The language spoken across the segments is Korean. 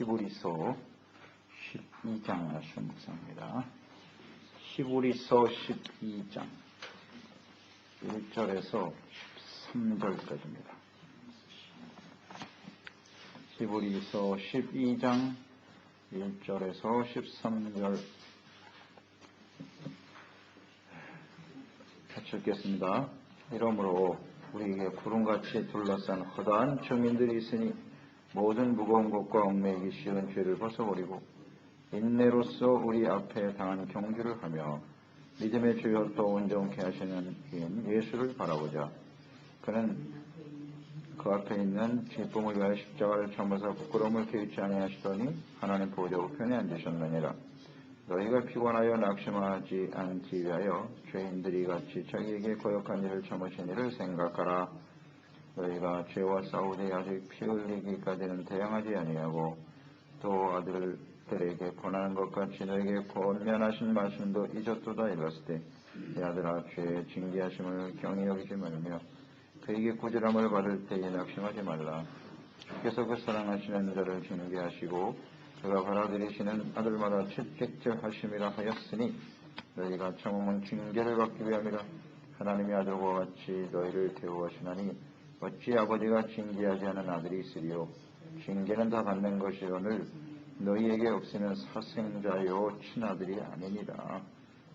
히브리서 12장 말씀 묵상입니다. 히브리서 12장 1절에서 13절까지입니다. 히브리서 12장 1절에서 13절 같이 읽겠습니다. 이러므로 우리에게 구름같이 둘러싼 허다한 증인들이 있으니 모든 무거운 것과 얽매이기 쉬운 죄를 벗어버리고 인내로써 우리 앞에 당한 경주를 하며 믿음의 주여 또 온전케 하시는 이인 예수를 바라보자. 그는 그 앞에 있는 기쁨을 위하여 십자가를 참으사 부끄러움을 개의치 아니하시더니 하나님 보좌 우편에 앉으셨느니라. 너희가 피곤하여 낙심하지 않기 위하여 죄인들이 같이 자기에게 거역한 일을 참으신 이를 생각하라. 너희가 죄와 싸우되 아직 피 흘리기까지는 대항하지 아니하고 또 아들들에게 권하는 것 같이 너에게 권면하신 말씀도 잊었도다 일렀을 때 내 아들아 죄의 징계하심을 경히 여기지 말며 그에게 꾸지람을 받을 때에 낙심하지 말라. 주께서 그 사랑하시는 자를 징계하시고 그가 받아들이시는 아들마다 채찍질하심이라 하였으니 너희가 참으면 징계를 받기 위함이라. 하나님의 아들과 같이 너희를 대우하시나니 어찌 아버지가 징계하지 않은 아들이 있으리요. 징계는 다 받는 것이오늘 너희에게 없으면 사생자요 친아들이 아니니라.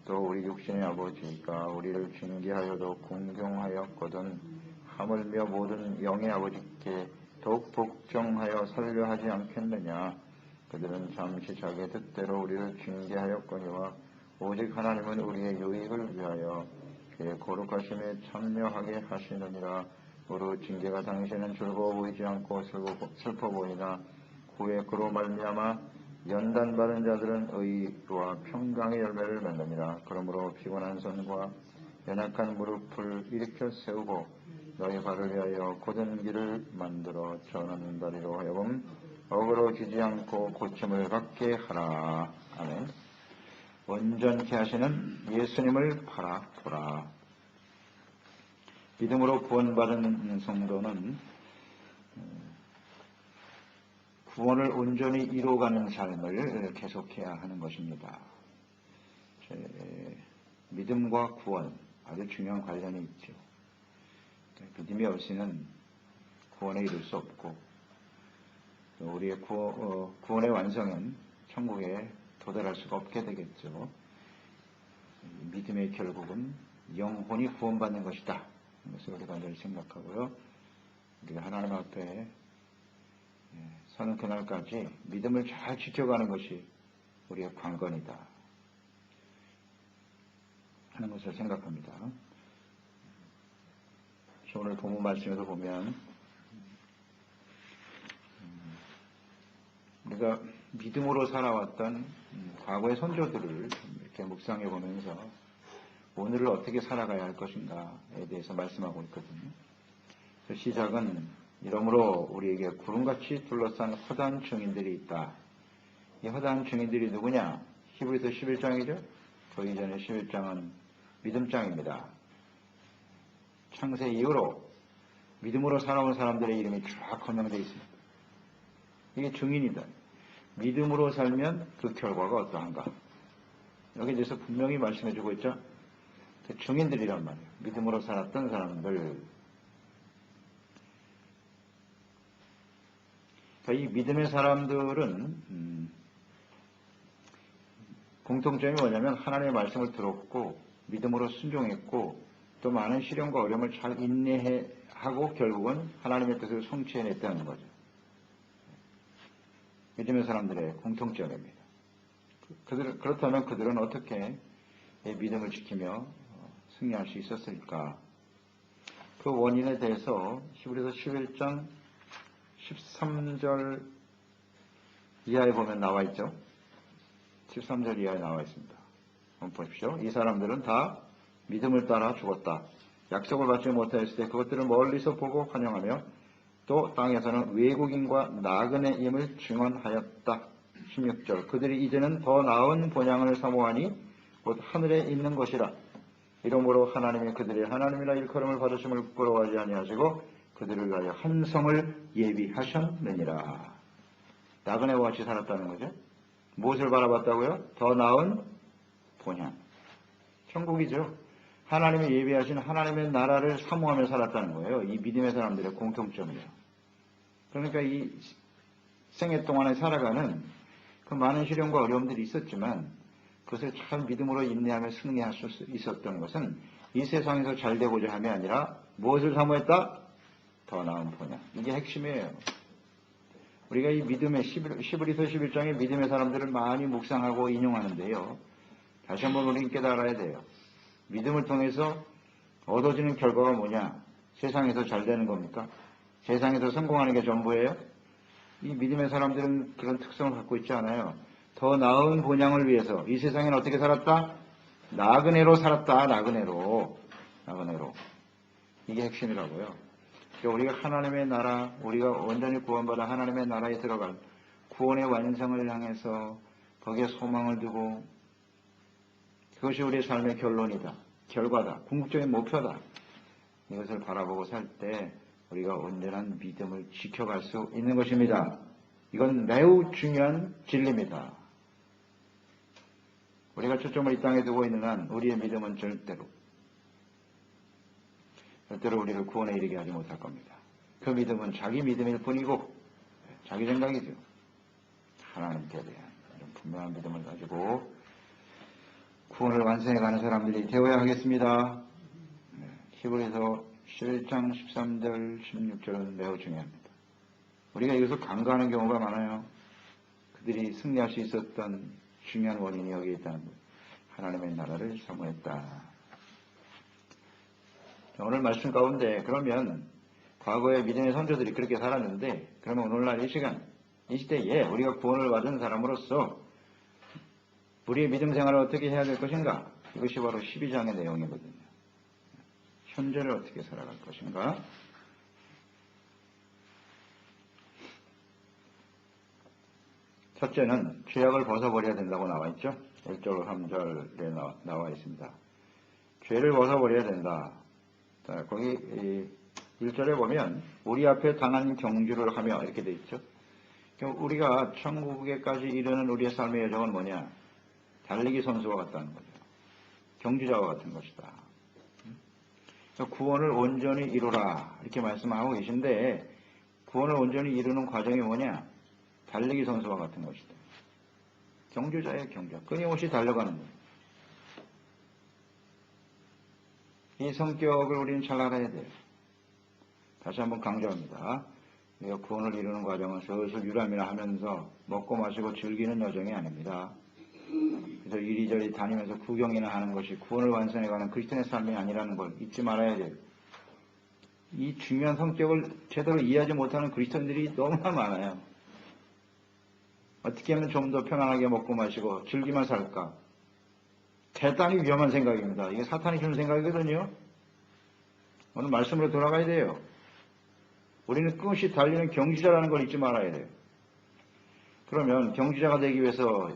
또 우리 육신의 아버지가 우리를 징계하여도 공경하였거든 하물며 모든 영의 아버지께 더욱 복종하여 살려 하지 않겠느냐. 그들은 잠시 자기의 뜻대로 우리를 징계하였거니와 오직 하나님은 우리의 유익을 위하여 그의 거룩하심에 참여하게 하시느니라. 무릇 징계가 당시에는 즐거워 보이지 않고 슬퍼 보이나 후에 그로 말미암아 연단받은 자들은 의와 평강의 열매를 맺느니라. 그러므로 피곤한 손과 연약한 무릎을 일으켜 세우고 너희 발을 위하여 곧은 길을 만들어 전하는 다리로 하여금 어그러지지 않고 고침을 받게 하라. 아멘. 온전케 하시는 예수님을 바라보라. 믿음으로 구원받은 성도는 구원을 온전히 이루어가는 삶을 계속해야 하는 것입니다. 믿음과 구원 아주 중요한 관련이 있죠. 믿음이 없이는 구원에 이룰 수 없고 또 우리의 구원의 완성은 천국에 도달할 수가 없게 되겠죠. 믿음의 결국은 영혼이 구원받는 것이다. 이것을 우리가 늘 생각하고요. 우리가 하나님 앞에 서는 그날까지 믿음을 잘 지켜가는 것이 우리의 관건이다 하는 것을 생각합니다. 오늘 본문 말씀에서 보면 우리가 믿음으로 살아왔던 과거의 선조들을 이렇게 묵상해 보면서 오늘을 어떻게 살아가야 할 것인가에 대해서 말씀하고 있거든요. 시작은 이러므로 우리에게 구름같이 둘러싼 허다한 증인들이 있다. 이 허다한 증인들이 누구냐? 히브리서 11장이죠. 그 이전에 11장은 믿음장입니다. 창세 이후로 믿음으로 살아온 사람들의 이름이 쫙 거명되어 있습니다. 이게 증인이다. 믿음으로 살면 그 결과가 어떠한가? 여기 대해서 분명히 말씀해주고 있죠. 그 증인들이란 말이에요. 믿음으로 살았던 사람들. 이 믿음의 사람들은 공통점이 뭐냐면 하나님의 말씀을 들었고 믿음으로 순종했고 또 많은 시련과 어려움을 잘 인내하고 결국은 하나님의 뜻을 성취해냈다는 거죠. 믿음의 사람들의 공통점입니다. 그렇다면 그들은 어떻게 믿음을 지키며 승리할 수 있었을까? 그 원인에 대해서 히브리서 11장 13절 이하에 보면 나와 있죠. 13절 이하에 나와 있습니다. 한번 보십시오. 이 사람들은 다 믿음을 따라 죽었다. 약속을 받지 못하였을 때 그것들을 멀리서 보고 환영하며 또 땅에서는 외국인과 나그네 임을 증언하였다. 16절 그들이 이제는 더 나은 본향을 사모하니 곧 하늘에 있는 것이라. 이러므로 하나님이 그들의 하나님이라 일컬음을 받으심을 부끄러워하지 아니하시고 그들을 위하여 한 성을 예비하셨느니라. 나그네와 같이 살았다는 거죠. 무엇을 바라봤다고요? 더 나은 본향. 천국이죠. 하나님이 예비하신 하나님의 나라를 사모하며 살았다는 거예요. 이 믿음의 사람들의 공통점이에요. 그러니까 이 생애 동안에 살아가는 그 많은 시련과 어려움들이 있었지만 그것을 잘 믿음으로 인내하며 승리할 수 있었던 것은 이 세상에서 잘 되고자 함이 아니라 무엇을 사모했다? 더 나은 본향. 이게 핵심이에요. 우리가 이 믿음의 11에서 11장의 믿음의 사람들을 많이 묵상하고 인용하는데요. 다시 한번 우리는 깨달아야 돼요. 믿음을 통해서 얻어지는 결과가 뭐냐? 세상에서 잘 되는 겁니까? 세상에서 성공하는 게 전부예요? 이 믿음의 사람들은 그런 특성을 갖고 있지 않아요. 더 나은 본향을 위해서 이 세상에는 어떻게 살았다? 나그네로 살았다. 나그네로. 이게 핵심이라고요. 그러니까 우리가 하나님의 나라, 우리가 완전히 구원받아 하나님의 나라에 들어갈 구원의 완성을 향해서 거기에 소망을 두고 그것이 우리의 삶의 결론이다. 결과다. 궁극적인 목표다. 이것을 바라보고 살 때 우리가 온전한 믿음을 지켜갈 수 있는 것입니다. 이건 매우 중요한 진리입니다. 우리가 초점을 이 땅에 두고 있는 한 우리의 믿음은 절대로 우리를 구원에 이르게 하지 못할 겁니다. 그 믿음은 자기 믿음일 뿐이고 자기 생각이죠. 하나님께 대한 이런 분명한 믿음을 가지고 구원을 완성해가는 사람들이 되어야 하겠습니다. 히브리서 11장 13절 16절은 매우 중요합니다. 우리가 이것을 간과하는 경우가 많아요. 그들이 승리할 수 있었던 중요한 원인이 여기에 있다는 거예요. 하나님의 나라를 사모했다. 오늘 말씀 가운데 그러면 과거의 믿음의 선조들이 그렇게 살았는데 그러면 오늘날 이 시간 이 시대에 우리가 구원을 받은 사람으로서 우리의 믿음 생활을 어떻게 해야 될 것인가? 이것이 바로 12장의 내용이거든요. 현재를 어떻게 살아갈 것인가? 첫째는 죄악을 벗어버려야 된다고 나와 있죠. 1절 3절에 나와 있습니다. 죄를 벗어버려야 된다. 자, 거기 1절에 보면 우리 앞에 당한 경주를 하며 이렇게 돼 있죠. 우리가 천국에까지 이르는 우리의 삶의 여정은 뭐냐? 달리기 선수와 같다는 거죠. 경주자와 같은 것이다. 구원을 온전히 이루라 이렇게 말씀하고 계신데 구원을 온전히 이루는 과정이 뭐냐? 달리기 선수와 같은 것이다. 경주자의 경주. 끊임없이 달려가는 거예요. 이 성격을 우리는 잘 알아야 돼요. 다시 한번 강조합니다. 우리가 구원을 이루는 과정은 슬슬 유람이나 하면서 먹고 마시고 즐기는 여정이 아닙니다. 그래서 이리저리 다니면서 구경이나 하는 것이 구원을 완성해가는 그리스도인의 삶이 아니라는 걸 잊지 말아야 돼요. 이 중요한 성격을 제대로 이해하지 못하는 그리스도인들이 너무나 많아요. 어떻게 하면 좀 더 편안하게 먹고 마시고 즐기며 살까? 대단히 위험한 생각입니다. 이게 사탄이 주는 생각이거든요. 오늘 말씀으로 돌아가야 돼요. 우리는 끊임없이 달리는 경주자라는 걸 잊지 말아야 돼요. 그러면 경주자가 되기 위해서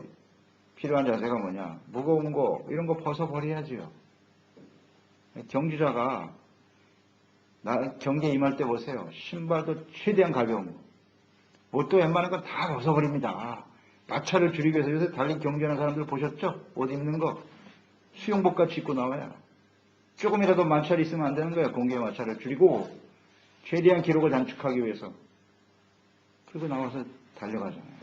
필요한 자세가 뭐냐? 무거운 거 이런 거 벗어버려야지요. 경주자가 경기에 임할 때 보세요. 신발도 최대한 가벼운 거. 옷도 웬만한 건 다 벗어버립니다. 마찰을 줄이기 위해서 요새 달리기 경주하는 사람들 보셨죠? 옷 입는 거. 수영복 같이 입고 나와요. 조금이라도 마찰이 있으면 안 되는 거예요. 공기의 마찰을 줄이고 최대한 기록을 단축하기 위해서. 그리고 나와서 달려가잖아요.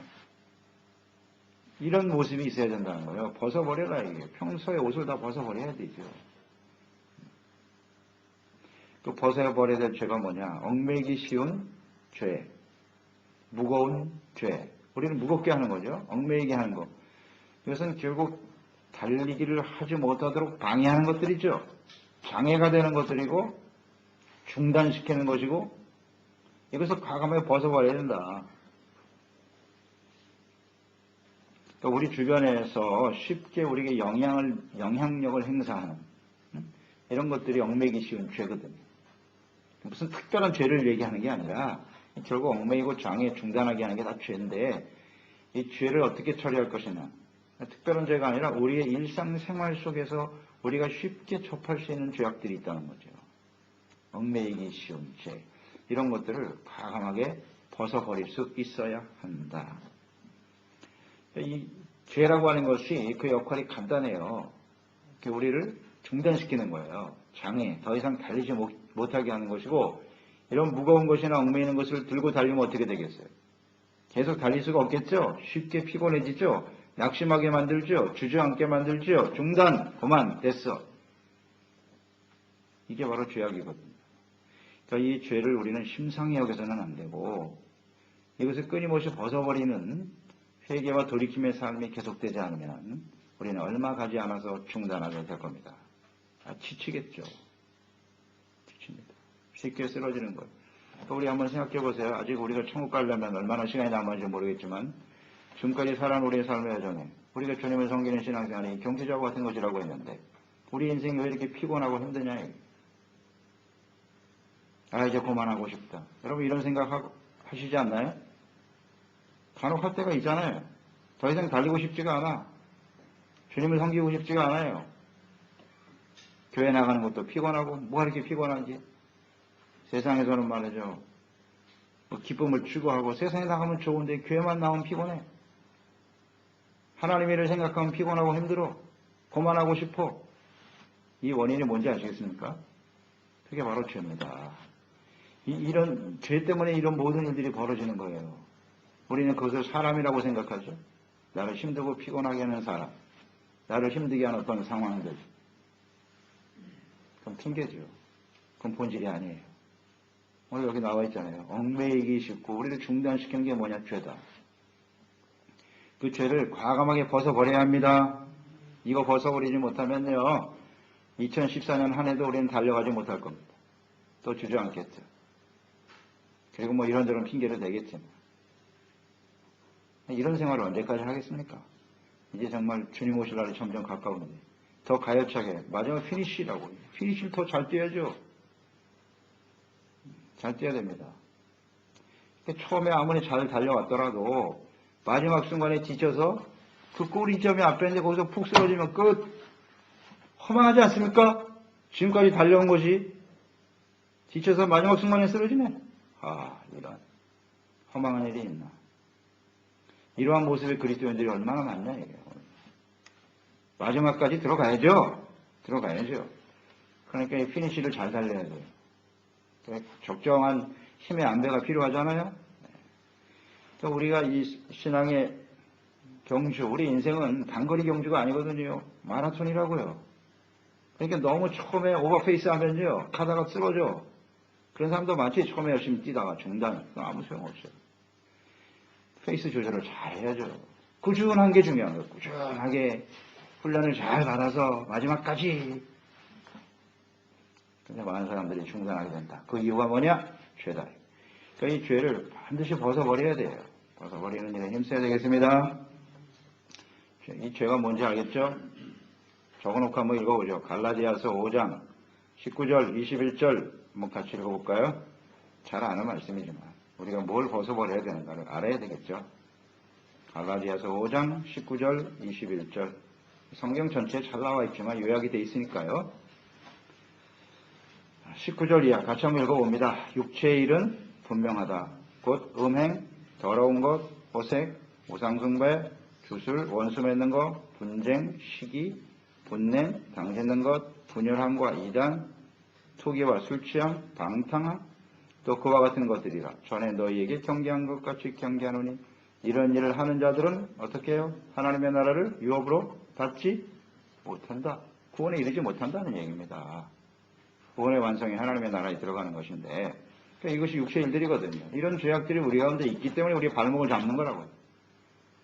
이런 모습이 있어야 된다는 거예요. 벗어버려라 이게. 평소에 옷을 다 벗어버려야 되죠. 또 벗어버려야 될 죄가 뭐냐. 얽매이기 쉬운 죄. 무거운 죄. 우리는 무겁게 하는 거죠. 얽매이게 하는 거. 이것은 결국 달리기를 하지 못하도록 방해하는 것들이죠. 장애가 되는 것들이고 중단시키는 것이고 이것을 과감하게 벗어버려야 된다. 그러니까 우리 주변에서 쉽게 우리에게 영향력을 행사하는 이런 것들이 얽매이기 쉬운 죄거든요. 무슨 특별한 죄를 얘기하는 게 아니라 결국 얽매이고 장애 중단하게 하는 게 다 죄인데 이 죄를 어떻게 처리할 것이냐. 특별한 죄가 아니라 우리의 일상생활 속에서 우리가 쉽게 접할 수 있는 죄악들이 있다는 거죠. 얽매이기 쉬운 죄. 이런 것들을 과감하게 벗어버릴 수 있어야 한다. 이 죄라고 하는 것이 그 역할이 간단해요. 우리를 중단시키는 거예요. 장애, 더 이상 달리지 못하게 하는 것이고, 이런 무거운 것이나 얽매이는 것을 들고 달리면 어떻게 되겠어요? 계속 달릴 수가 없겠죠? 쉽게 피곤해지죠? 낙심하게 만들죠? 주저앉게 만들죠? 중단, 그만, 됐어. 이게 바로 죄악이거든요. 그러니까 이 죄를 우리는 심상히 여겨서는 안 되고, 이것을 끊임없이 벗어버리는 회개와 돌이킴의 삶이 계속되지 않으면 우리는 얼마 가지 않아서 중단하게 될 겁니다. 지치겠죠. 지칩니다. 쉽게 쓰러지는 거예요. 또 우리 한번 생각해 보세요. 아직 우리가 천국 가려면 얼마나 시간이 남았는지 모르겠지만 지금까지 살아온 우리의 삶의 여정에 우리가 주님을 섬기는 신앙생활이 경제자와 같은 것이라고 했는데 우리 인생이 왜 이렇게 피곤하고 힘드냐. 이제 그만하고 싶다. 여러분 이런 생각 하시지 않나요? 간혹 할 때가 있잖아요. 더 이상 달리고 싶지가 않아. 주님을 섬기고 싶지가 않아요. 교회 나가는 것도 피곤하고 뭐가 이렇게 피곤한지. 세상에서는 말이죠. 기쁨을 추구하고 세상에 나가면 좋은데 교회만 나오면 피곤해. 하나님의 일을 생각하면 피곤하고 힘들어. 그만하고 싶어. 이 원인이 뭔지 아시겠습니까? 그게 바로 죄입니다. 이런 죄 때문에 이런 모든 일들이 벌어지는 거예요. 우리는 그것을 사람이라고 생각하죠. 나를 힘들고 피곤하게 하는 사람. 나를 힘들게 하는 어떤 상황들. 그럼 핑계죠. 그건 본질이 아니에요. 오늘 여기 나와 있잖아요. 얽매이기 쉽고 우리를 중단시키는 게 뭐냐? 죄다. 그 죄를 과감하게 벗어버려야 합니다. 이거 벗어버리지 못하면요. 2014년 한 해도 우리는 달려가지 못할 겁니다. 또 주저앉겠죠. 그리고 뭐 이런저런 핑계를 대겠죠. 이런 생활을 언제까지 하겠습니까? 이제 정말 주님 오실 날이 점점 가까운데 더 가열차게 마지막 피니쉬라고. 피니쉬를 더 잘 뛰어야죠. 잘 뛰어야 됩니다. 처음에 아무리 잘 달려왔더라도 마지막 순간에 지쳐서 그 꼬리점이 앞에 있는데 거기서 푹 쓰러지면 끝. 허망하지 않습니까? 지금까지 달려온 것이 지쳐서 마지막 순간에 쓰러지네. 이런 허망한 일이 있나. 이러한 모습의 그리스도인들이 얼마나 많냐 이게. 마지막까지 들어가야죠. 그러니까 이 피니쉬를 잘 달려야 돼요. 적정한 힘의 안배가 필요하잖아요. 또 우리가 이 신앙의 경주, 우리 인생은 단거리 경주가 아니거든요. 마라톤이라고요. 그러니까 너무 처음에 오버페이스 하면요. 가다가 쓰러져. 그런 사람도 많지. 처음에 열심히 뛰다가 중단. 아무 소용없어요. 페이스 조절을 잘 해야죠. 꾸준한 게 중요한 거예요. 꾸준하게 훈련을 잘 받아서 마지막까지. 근데 많은 사람들이 중단하게 된다. 그 이유가 뭐냐? 죄다. 그러니까 이 죄를 반드시 벗어버려야 돼요. 벗어버리는 일에 힘써야 되겠습니다. 이 죄가 뭔지 알겠죠? 적어놓고 한번 읽어보죠. 갈라디아서 5장 19절 21절 한번 같이 읽어볼까요? 잘 아는 말씀이지만 우리가 뭘 벗어버려야 되는가를 알아야 되겠죠. 갈라디아서 5장 19절 21절 성경 전체에 잘 나와 있지만 요약이 돼 있으니까요. 19절 이하 같이 한번 읽어봅니다. 육체의 일은 분명하다. 곧 음행, 더러운 것, 호색, 우상숭배, 주술, 원수 맺는 것, 분쟁, 시기, 분냄, 당짓는 것, 분열함과 이단, 투기와 술취함, 방탕함, 또 그와 같은 것들이라. 전에 너희에게 경계한 것 같이 경계하노니 이런 일을 하는 자들은 어떻게 해요? 하나님의 나라를 유업으로 받지 못한다. 구원에 이르지 못한다는 얘기입니다. 구원의 완성이 하나님의 나라에 들어가는 것인데 그러니까 이것이 육체의 일들이거든요. 이런 죄악들이 우리 가운데 있기 때문에 우리의 발목을 잡는 거라고요.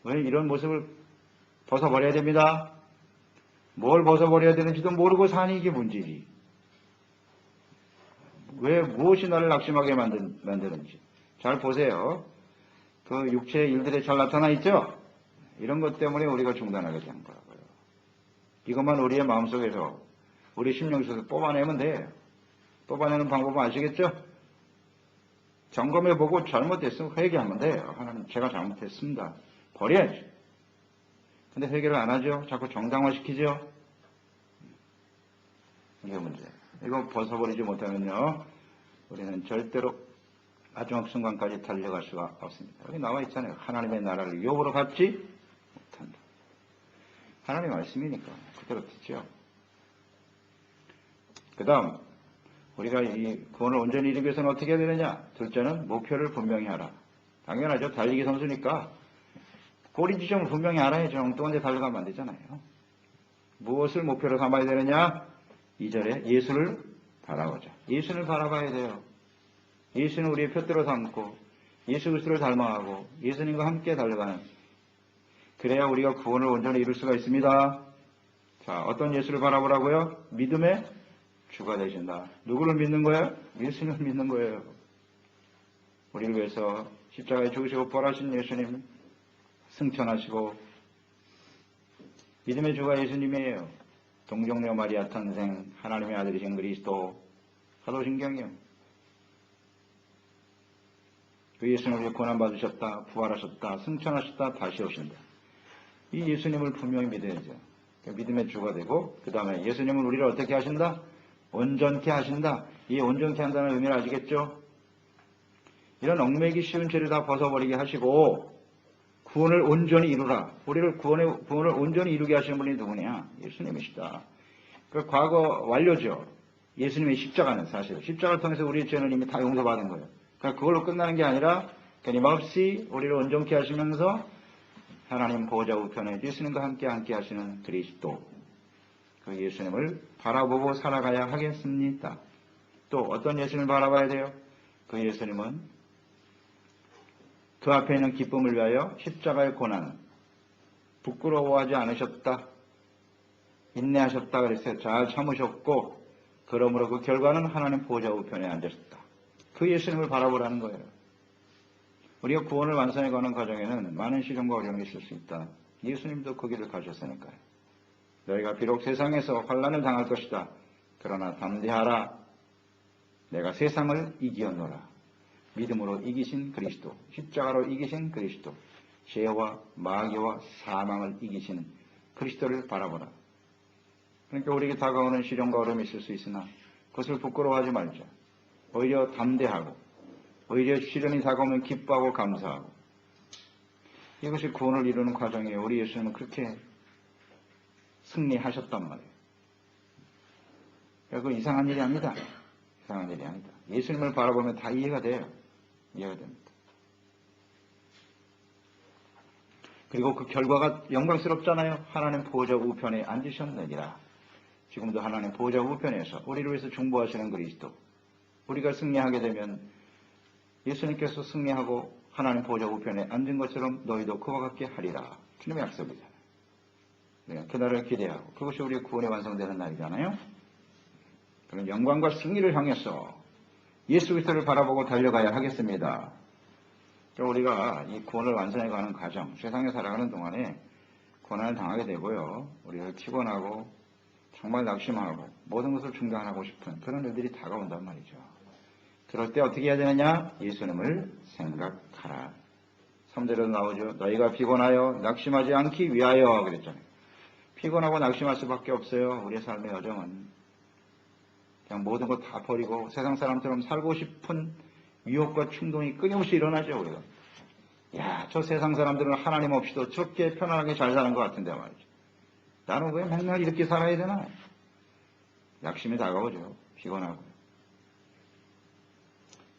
왜 이런 모습을 벗어버려야 됩니다. 뭘 벗어버려야 되는지도 모르고 사니 이게 문제지. 왜 무엇이 나를 낙심하게 만드는지. 잘 보세요. 그 육체의 일들에 잘 나타나 있죠? 이런 것 때문에 우리가 중단하게 되는 거라고요. 이것만 우리의 마음속에서 우리 심령 속에서 뽑아내면 돼요. 뽑아내는 방법은 아시겠죠? 점검해보고 잘못됐으면 회개하면 돼요. 하나님 제가 잘못했습니다. 버려야지. 근데 회개를 안 하죠. 자꾸 정당화시키죠. 이게 문제예요. 이거 벗어버리지 못하면요. 우리는 절대로 마지막 순간까지 달려갈 수가 없습니다. 여기 나와 있잖아요. 하나님의 나라를 유업으로 받지 하나님 말씀이니까 그대로 듣죠. 그 다음 우리가 이 구원을 온전히 이루기 위해서는 어떻게 해야 되느냐? 둘째는 목표를 분명히 하라. 당연하죠. 달리기 선수니까 꼬리 지점을 분명히 알아야죠. 엉뚱한 데 달려가면 안 되잖아요. 무엇을 목표로 삼아야 되느냐? 2절에 예수를 바라보자. 예수를 바라봐야 돼요. 예수는 우리의 표대로 삼고 예수 그리스도를 닮아가고 예수님과 함께 달려가는, 그래야 우리가 구원을 온전히 이룰 수가 있습니다. 자, 어떤 예수를 바라보라고요? 믿음의 주가 되신다. 누구를 믿는 거예요? 예수님을 믿는 거예요. 우리를 위해서 십자가에 죽으시고 부활하신 예수님 승천하시고, 믿음의 주가 예수님이에요. 동정녀 마리아 탄생, 하나님의 아들이신 그리스도, 사도신경이요. 그 예수님을 위해 고난받으셨다, 부활하셨다, 승천하셨다, 다시 오신다. 이 예수님을 분명히 믿어야죠. 믿음의 주가 되고, 그 다음에 예수님은 우리를 어떻게 하신다? 온전케 하신다. 이 온전케 한다는 의미를 아시겠죠? 이런 얽매기 쉬운 죄를 다 벗어버리게 하시고 구원을 온전히 이루라. 우리를 구원을 온전히 이루게 하시는 분이 누구냐? 예수님이시다. 그 과거 완료죠. 예수님의 십자가는 사실 십자가를 통해서 우리의 죄는 이미 다 용서받은 거예요. 그러니까 그걸로 끝나는 게 아니라 끊임없이 우리를 온전케 하시면서 하나님 보호자 우편에 예수님과 함께 하시는 그리스도, 그 예수님을 바라보고 살아가야 하겠습니다. 또 어떤 예수님을 바라봐야 돼요? 그 예수님은 그 앞에 있는 기쁨을 위하여 십자가의 고난을 부끄러워하지 않으셨다. 인내하셨다 그랬어요. 잘 참으셨고, 그러므로 그 결과는 하나님 보호자 우편에 앉으셨다. 그 예수님을 바라보라는 거예요. 우리가 구원을 완성해가는 과정에는 많은 시련과 어려움이 있을 수 있다. 예수님도 그 길을 가셨으니까요. 너희가 비록 세상에서 환난을 당할 것이다. 그러나 담대하라. 내가 세상을 이기었노라. 믿음으로 이기신 그리스도, 십자가로 이기신 그리스도, 죄와 마귀와 사망을 이기신 그리스도를 바라보라. 그러니까 우리에게 다가오는 시련과 어려움이 있을 수 있으나 그것을 부끄러워하지 말자. 오히려 담대하고, 오히려 시련이 다가오면 기뻐하고 감사하고, 이것이 구원을 이루는 과정이에요. 우리 예수님은 그렇게 승리하셨단 말이에요. 그건 이상한 일이 아니다. 이상한 일이 아니다. 예수님을 바라보면 다 이해가 돼요. 이해가 됩니다. 그리고 그 결과가 영광스럽잖아요. 하나님 보호자 우편에 앉으셨느니라. 지금도 하나님 보호자 우편에서 우리를 위해서 중보하시는 그리스도, 우리가 승리하게 되면 예수님께서 승리하고 하나님 보호자 우편에 앉은 것처럼 너희도 그와 같게 하리라. 주님의 약속이잖아요. 그날을 기대하고, 그것이 우리의 구원이 완성되는 날이잖아요. 그런 영광과 승리를 향해서 예수 그리스도를 바라보고 달려가야 하겠습니다. 우리가 이 구원을 완성해가는 과정, 세상에 살아가는 동안에 고난을 당하게 되고요. 우리가 피곤하고 정말 낙심하고 모든 것을 중단하고 싶은 그런 일들이 다가온단 말이죠. 그럴 때 어떻게 해야 되느냐? 예수님을 생각하라. 3절에도 나오죠. 너희가 피곤하여 낙심하지 않기 위하여 그랬잖아요. 피곤하고 낙심할 수밖에 없어요. 우리의 삶의 여정은. 그냥 모든 것 다 버리고 세상 사람처럼 살고 싶은 유혹과 충동이 끊임없이 일어나죠. 우리가. 야, 저 세상 사람들은 하나님 없이도 저렇게 편안하게 잘 사는 것 같은데 말이죠. 나는 왜 맨날 이렇게 살아야 되나? 낙심이 다가오죠. 피곤하고.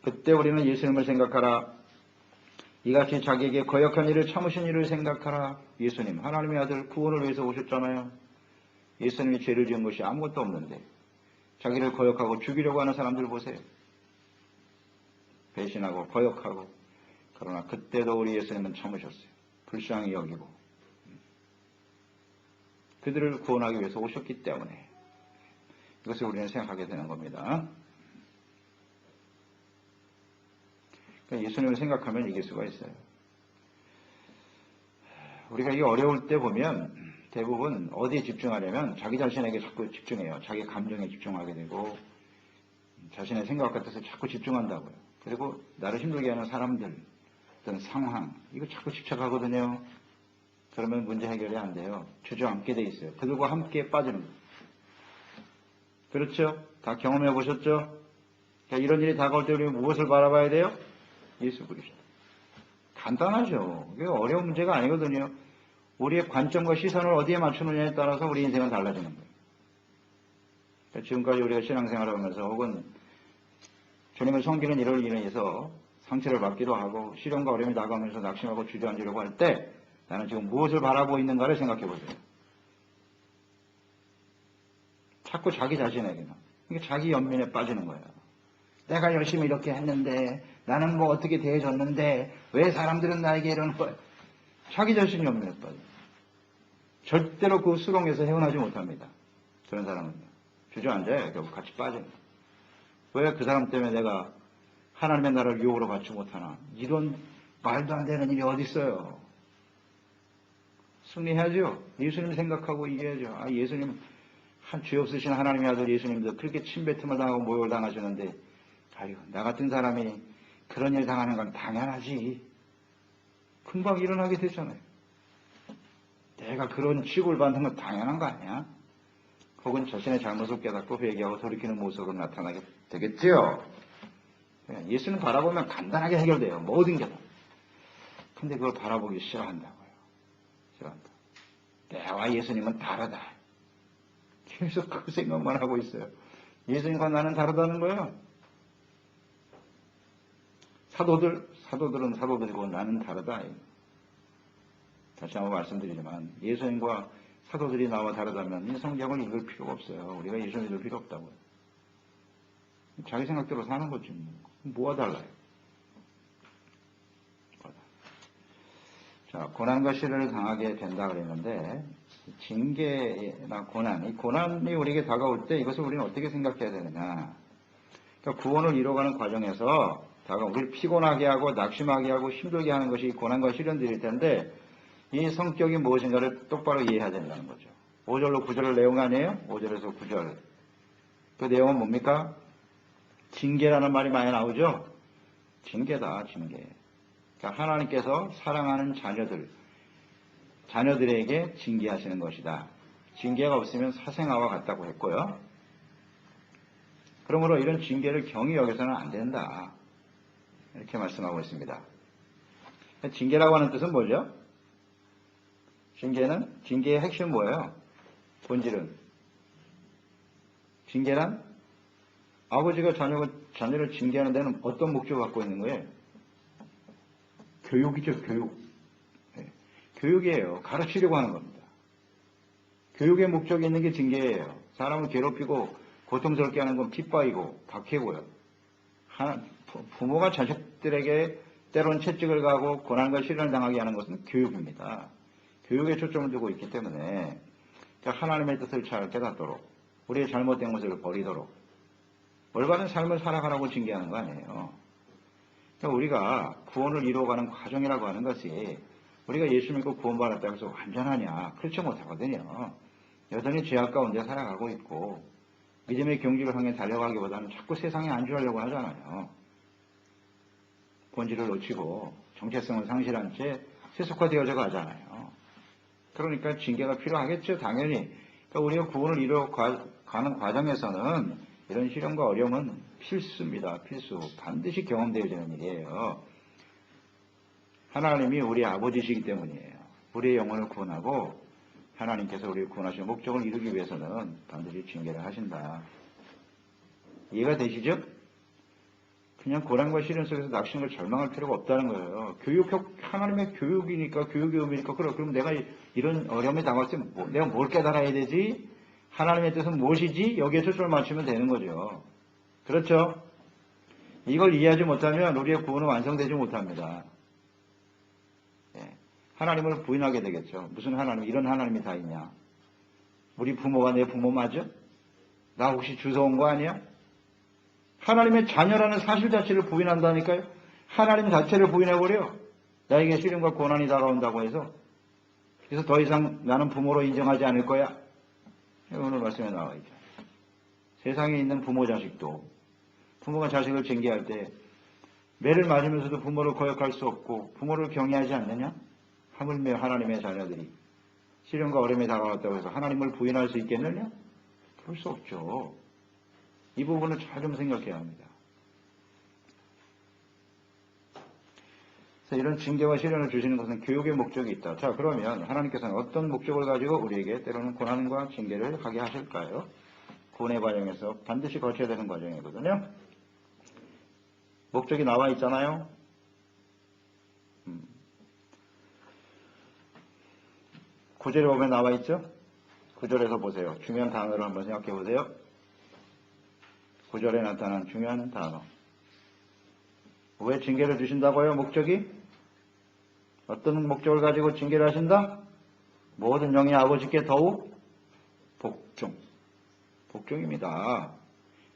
그때 우리는 예수님을 생각하라. 이같이 자기에게 거역한 일을 참으신 일을 생각하라. 예수님, 하나님의 아들 구원을 위해서 오셨잖아요. 예수님이 죄를 지은 것이 아무것도 없는데 자기를 거역하고 죽이려고 하는 사람들 보세요. 배신하고 거역하고. 그러나 그때도 우리 예수님은 참으셨어요. 불쌍히 여기고. 그들을 구원하기 위해서 오셨기 때문에 이것을 우리는 생각하게 되는 겁니다. 그러니까 예수님을 생각하면 이길 수가 있어요. 우리가 이게 어려울 때 보면 대부분 어디에 집중하려면 자기 자신에게 자꾸 집중해요. 자기 감정에 집중하게 되고 자신의 생각 같아서 자꾸 집중한다고요. 그리고 나를 힘들게 하는 사람들, 어떤 상황, 이거 자꾸 집착하거든요. 그러면 문제 해결이 안 돼요. 주저앉게 돼 있어요. 그들과 함께 빠지는 거예요. 그렇죠? 다 경험해 보셨죠? 이런 일이 다가올 때 우리는 무엇을 바라봐야 돼요? 예수 그리스도. 간단하죠. 이게 어려운 문제가 아니거든요. 우리의 관점과 시선을 어디에 맞추느냐에 따라서 우리 인생은 달라지는 거예요. 그러니까 지금까지 우리가 신앙생활을 하면서 혹은 주님을 섬기는 일을 인해서 상처를 받기도 하고 시련과 어려움이 다가오면서 낙심하고 주저앉으려고 할 때 나는 지금 무엇을 바라보고 있는가를 생각해 보세요. 자꾸 자기 자신에게만. 그러니까 자기 연민에 빠지는 거예요. 내가 열심히 이렇게 했는데 나는 뭐 어떻게 대해줬는데 왜 사람들은 나에게 이러는 거야. 자기 자신 연민에 빠져요. 절대로 그 수렁에서 헤어나지 못합니다. 그런 사람은요. 주저앉아요. 결국 같이 빠져요. 왜 그 사람 때문에 내가 하나님의 나라를 유혹으로 받지 못하나. 이런 말도 안 되는 일이 어디 있어요. 승리해야죠. 예수님 생각하고 이겨야죠. 아, 예수님 한 죄 없으신 하나님의 아들 예수님도 그렇게 침뱉음을 당하고 모욕을 당하시는데 아유, 나 같은 사람이 그런 일 당하는 건 당연하지. 금방 일어나게 되잖아요. 내가 그런 취급을 받는 건 당연한 거 아니야? 혹은 자신의 잘못을 깨닫고 회개하고 돌이키는 모습으로 나타나게 되겠지요. 예수님 바라보면 간단하게 해결돼요. 모든 게 다. 근데 그걸 바라보기 싫어한다고요. 싫어한다. 내와 예수님은 다르다. 계속 그 생각만 하고 있어요. 예수님과 나는 다르다는 거예요. 사도들은 사도들이고 나는 다르다. 다시 한번 말씀드리지만 예수님과 사도들이 나와 다르다면 이 성경을 읽을 필요가 없어요. 우리가 예수님 읽을 필요 없다고요. 자기 생각대로 사는 거지. 뭐가 달라요? 자, 고난과 시련을 당하게 된다 그랬는데 징계나 고난, 이 고난이 우리에게 다가올 때 이것을 우리는 어떻게 생각해야 되느냐. 그러니까 구원을 이뤄가는 과정에서 우리를 피곤하게 하고 낙심하게 하고 힘들게 하는 것이 고난과 시련들일 텐데 이 성격이 무엇인가를 똑바로 이해해야 된다는 거죠. 5절로 9절을 내용 아니에요? 5절에서 9절. 그 내용은 뭡니까? 징계라는 말이 많이 나오죠? 징계다, 징계. 그러니까 하나님께서 사랑하는 자녀들에게 징계하시는 것이다. 징계가 없으면 사생아와 같다고 했고요. 그러므로 이런 징계를 경히 여겨서는 안 된다. 이렇게 말씀하고 있습니다. 징계라고 하는 뜻은 뭐죠? 징계의 핵심은 뭐예요? 본질은. 징계란 아버지가 자녀를 징계하는 데는 어떤 목적을 갖고 있는 거예요? 교육이죠, 교육. 네. 교육이에요. 가르치려고 하는 겁니다. 교육의 목적이 있는 게 징계예요. 사람을 괴롭히고 고통스럽게 하는 건 핍박이고 박해고요. 부모가 자식들에게 때로는 채찍을 가고 고난과 시련을 당하게 하는 것은 교육입니다. 교육에 초점을 두고 있기 때문에 하나님의 뜻을 잘 깨닫도록 우리의 잘못된 것을 버리도록 올바른 삶을 살아가라고 징계하는 거 아니에요. 그러니까 우리가 구원을 이루어가는 과정이라고 하는 것이 우리가 예수 믿고 구원받았다고 해서 완전하냐? 그렇지 못하거든요. 여전히 죄악 가운데 살아가고 있고 믿음의 경지를 향해 달려가기보다는 자꾸 세상에 안주하려고 하잖아요. 본질을 놓치고 정체성을 상실한 채 세속화되어져 가잖아요. 그러니까 징계가 필요하겠죠, 당연히. 그러니까 우리가 구원을 이루어가는 과정에서는 이런 시련과 어려움은 필수입니다. 필수. 반드시 경험되어지는 일이에요. 하나님이 우리 아버지시기 때문이에요. 우리의 영혼을 구원하고 하나님께서 우리를 구원하시는 목적을 이루기 위해서는 반드시 징계를 하신다. 이해가 되시죠? 그냥 고난과 시련 속에서 낙심을 절망할 필요가 없다는 거예요. 하나님의 교육이니까, 교육의 의미니까, 그럼 내가 이런 어려움에 당했을 때 내가 뭘 깨달아야 되지? 하나님의 뜻은 무엇이지? 여기에 초점을 맞추면 되는 거죠. 그렇죠? 이걸 이해하지 못하면 우리의 구원은 완성되지 못합니다. 하나님을 부인하게 되겠죠. 무슨 하나님, 이런 하나님이 다 있냐? 우리 부모가 내 부모 맞아? 나 혹시 주워온 거 아니야? 하나님의 자녀라는 사실 자체를 부인한다니까요. 하나님 자체를 부인해버려. 나에게 시련과 고난이 다가온다고 해서. 그래서 더 이상 나는 부모로 인정하지 않을 거야. 오늘 말씀에 나와 있죠. 세상에 있는 부모 자식도 부모가 자식을 징계할 때 매를 맞으면서도 부모를 거역할 수 없고 부모를 경외하지 않느냐? 하물며 하나님의 자녀들이 시련과 어려움이 다가왔다고 해서 하나님을 부인할 수 있겠느냐? 그럴 수 없죠. 이 부분을 잘 좀 생각해야 합니다. 그래서 이런 징계와 시련을 주시는 것은 교육의 목적이 있다. 자, 그러면 하나님께서는 어떤 목적을 가지고 우리에게 때로는 고난과 징계를 하게 하실까요? 구원의 과정에서 반드시 거쳐야 되는 과정이거든요. 목적이 나와 있잖아요. 9절에 보면 나와 있죠? 9절에서 보세요. 중요한 단어를 한번 생각해 보세요. 9절에 나타난 중요한 단어. 왜 징계를 주신다고요? 목적이? 어떤 목적을 가지고 징계를 하신다? 모든 영의 아버지께 더욱 복종. 복종입니다.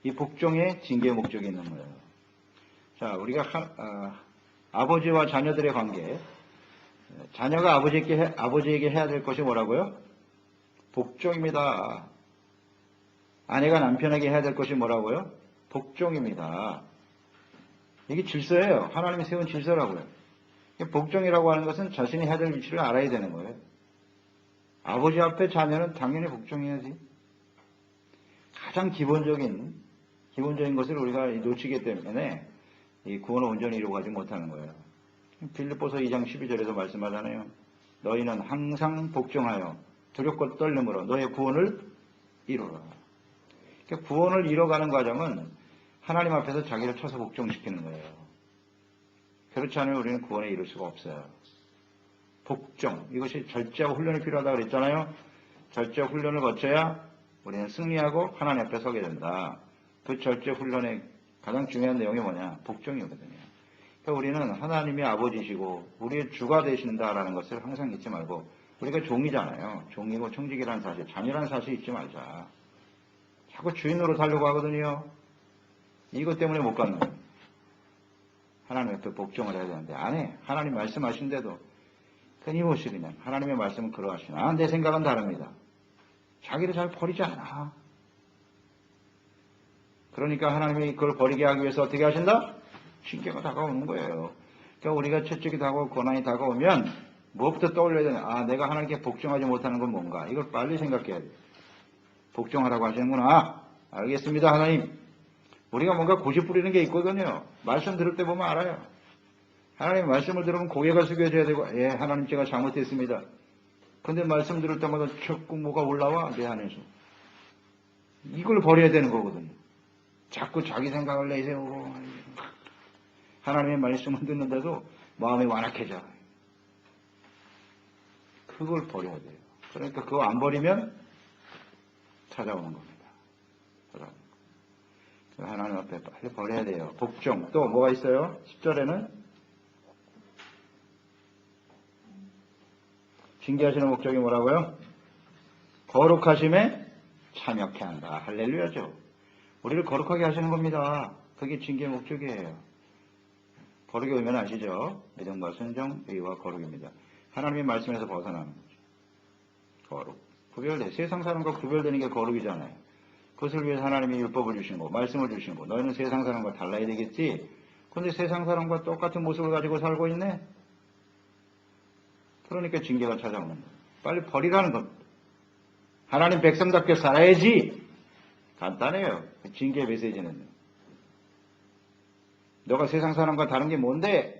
이 복종에 징계의 목적이 있는 거예요. 자, 우리가 아버지와 자녀들의 관계, 자녀가 아버지에게 해야 될 것이 뭐라고요? 복종입니다. 아내가 남편에게 해야 될 것이 뭐라고요? 복종입니다. 이게 질서예요. 하나님이 세운 질서라고요. 복종이라고 하는 것은 자신이 해야 될 위치를 알아야 되는 거예요. 아버지 앞에 자녀는 당연히 복종해야지. 가장 기본적인 것을 우리가 놓치기 때문에 이 구원을 온전히 이루어가지 못하는 거예요. 빌립보서 2장 12절에서 말씀하잖아요. 너희는 항상 복종하여 두렵고 떨림으로 너의 구원을 이루라. 그러니까 구원을 이뤄가는 과정은 하나님 앞에서 자기를 쳐서 복종시키는 거예요. 그렇지 않으면 우리는 구원에 이룰 수가 없어요. 복종, 이것이 절제와 훈련이 필요하다고 그랬잖아요. 절제와 훈련을 거쳐야 우리는 승리하고 하나님 앞에 서게 된다. 그 절제 훈련의 가장 중요한 내용이 뭐냐? 복종이거든요. 그러니까 우리는 하나님의 아버지시고 우리의 주가 되신다라는 것을 항상 잊지 말고, 우리가 종이잖아요. 종이고 청직이라는 사실, 자녀라는 사실 잊지 말자. 자꾸 주인으로 살려고 하거든요. 이것 때문에 못 가는 거예요. 하나님 앞에 복종을 해야 되는데 안 해. 하나님 말씀하신데도 끊임없이 그냥 하나님의 말씀은 그러하시나 내 생각은 다릅니다. 자기를 잘 버리지 않아. 그러니까 하나님이 그걸 버리게 하기 위해서 어떻게 하신다? 징계가 다가오는 거예요. 그러니까 우리가 채찍이 다가오고 고난이 다가오면 무엇부터 떠올려야 되냐? 내가 하나님께 복종하지 못하는 건 뭔가? 이걸 빨리 생각해야 돼. 복종하라고 하시는구나. 알겠습니다, 하나님. 우리가 뭔가 고집 부리는 게 있거든요. 말씀 들을 때 보면 알아요. 하나님 말씀을 들으면 고개가 숙여져야 되고, 하나님 제가 잘못했습니다. 근데 말씀 들을 때마다 자꾸 뭐가 올라와, 내 안에서. 이걸 버려야 되는 거거든요. 자꾸 자기 생각을 내세우고, 하나님의 말씀을 듣는데도 마음이 완악해져. 그걸 버려야 돼요. 그러니까 그거 안 버리면 찾아오는 겁니다. 하나님 앞에 빨리 버려야 돼요. 복종. 또 뭐가 있어요? 10절에는 징계하시는 목적이 뭐라고요? 거룩하심에 참여케 한다. 할렐루야죠. 우리를 거룩하게 하시는 겁니다. 그게 징계의 목적이에요. 거룩이 오면 아시죠? 믿음과 순종, 의와 거룩입니다. 하나님의 말씀에서 벗어나는 거죠. 거룩. 구별돼. 세상 사람과 구별되는 게 거룩이잖아요. 그것을 위해서 하나님이 율법을 주신 거, 말씀을 주신 거. 너희는 세상 사람과 달라야 되겠지? 그런데 세상 사람과 똑같은 모습을 가지고 살고 있네? 그러니까 징계가 찾아오는 거예요. 빨리 버리라는 겁니다. 하나님 백성답게 살아야지. 간단해요. 징계의 메시지는. 너가 세상 사람과 다른 게 뭔데?